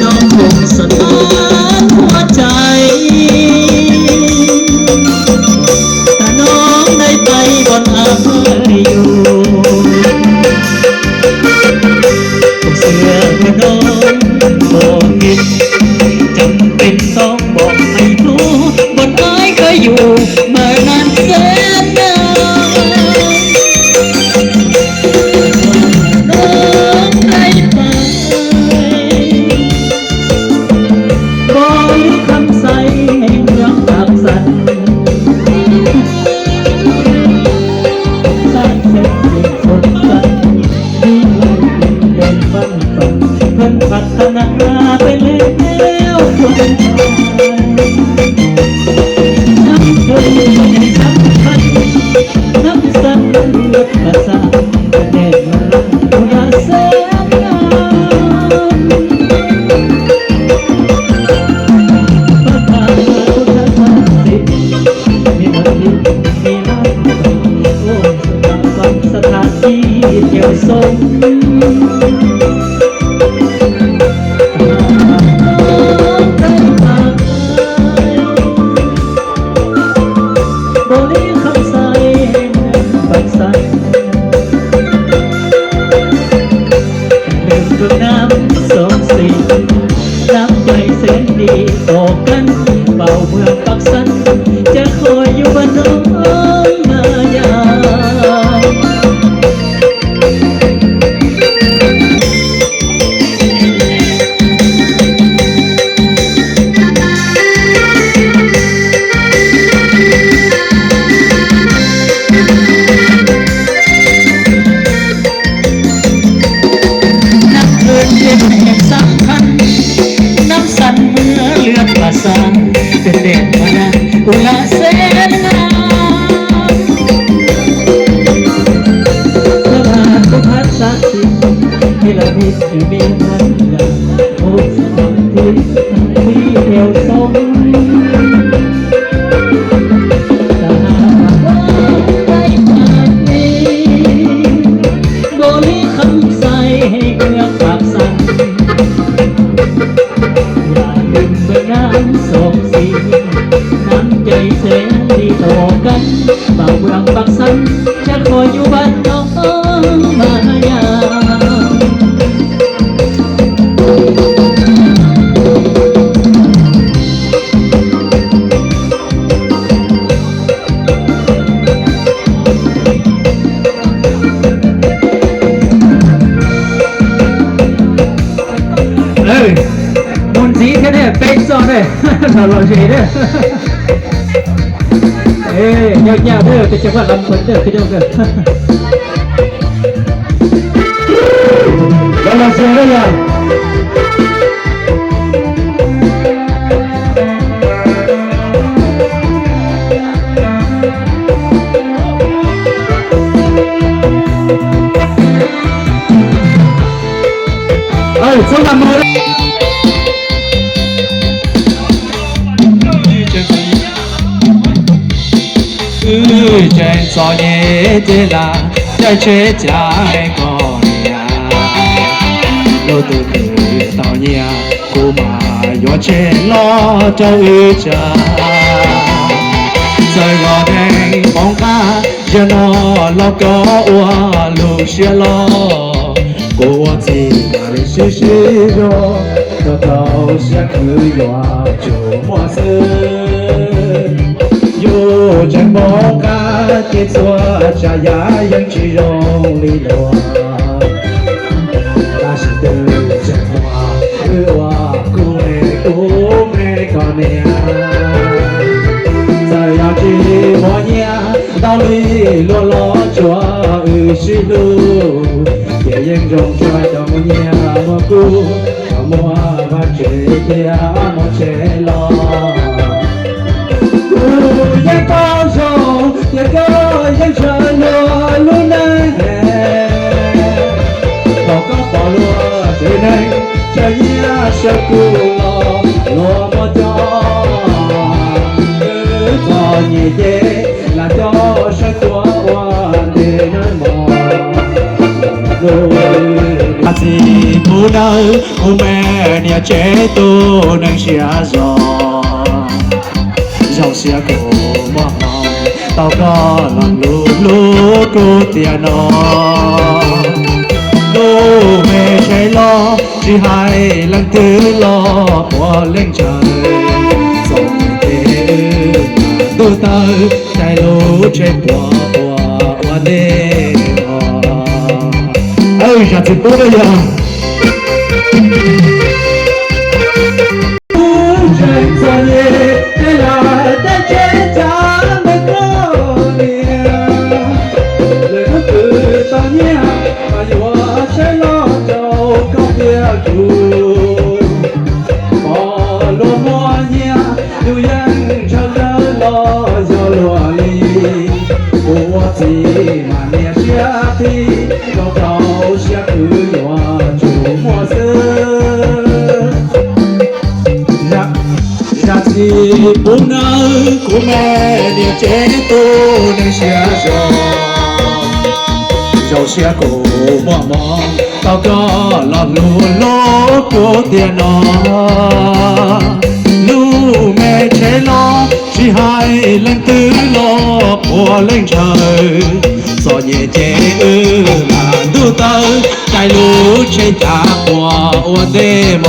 น้องคงสถานหัวใจถ้าน้องได้ไปบนอายอยู่เสื้อน้องบอกกินจำเป็นต้องบอกให้รู้บนอายเคยอยู่มานานแสนนานน้องได้ไปบอกคำใสแห่งรักจากสันสร้างเสร็จเด็กคนกันที่เดินฟันฟันเพิ่นพัฒนาไปแล้วคนน้ำเคยสำคัญน้ำสั่นเลือดประสาทแน่นมาอุราแสนงามพระธาตุพุทธศักดิ์สิทธิ์มีมนต์มีน้ำโอ้สถานที่เที่ยวชมน้ำสองสีน้ำใจแสนดีต่อกันเป่าเมืองปักสันจะคอยอยู่บ้านน้องมายามสำคัญน้ำสั่นเมื่อเลือดประสานเป็นเด่นมานะอุลาแสนงามพระบาทพระพัฒน์ศักดิ์สิทธิ์ที่ละมิตรมีพันยาโอ้สถานที่เที่ยวชมถ้าหากว่าได้มานี้บริคำใสให้เมืองปากสันอย่าลืมเมื่อน้ำสองสีน้ำใจแสนดีต่อกันบ่าวเมืองปักสันจะคอยอยู่บ้านน้องมายามมุนสีแค่นี้เป็นซอนเลยเราลองใช้เด้อยาวๆเด้อเป็นจังหวะลำเพลินเด้อพี่น้องเด้อเราลองใช้ได้ยังสำหรับมือ真造孽的啦，在这家的过年，路途到年，姑妈要吃老早一家，在我的房间，热闹老高我路些老，过节那里是肉，到头下去呀就没事。有真不敢的做家呀，人去容里落，那是的真话，我姑妹个呢，在要去我呀，道理落落做是路，也人中在东呀么姑，么把这呀么切落。也高手，也高人穿罗路难，高高保罗最难，这一那是古老罗摩多，做你的那都是多我的那么。mà gì cô đâu cô mẹ nhà trẻ tôi đang xia gió dòng xia cổ mong tao có lòng lú lú cô tiền nó lú mẹ chạy lo chỉ hai lần thứ lo qua lên trời dòng thế tu tơ chạy lú chạy qua qua đêm ơi chặt chẽ bố bây giờ trên gió nhẹ đây là ta chết cha mất rồi lời hát từ ta nhẹ mà yêu sẽ lo cho câu kia chủ bỏ lúa mua nhẹ yêu yên cho đỡ lo cho lúa ly của gì mà nhẹ chia thì đâu đâu sẽ cứ lo chủ mua sớm thì bố nơ của mẹ địa chế tôi đang xia giàu xia cổ mò tao có lòng lù lố của tiền nó lù mẹ chế lo chỉ hai lần tư lo của lên trời gió nhẹ chế là đưa tơ cái lũ chế trả của đêm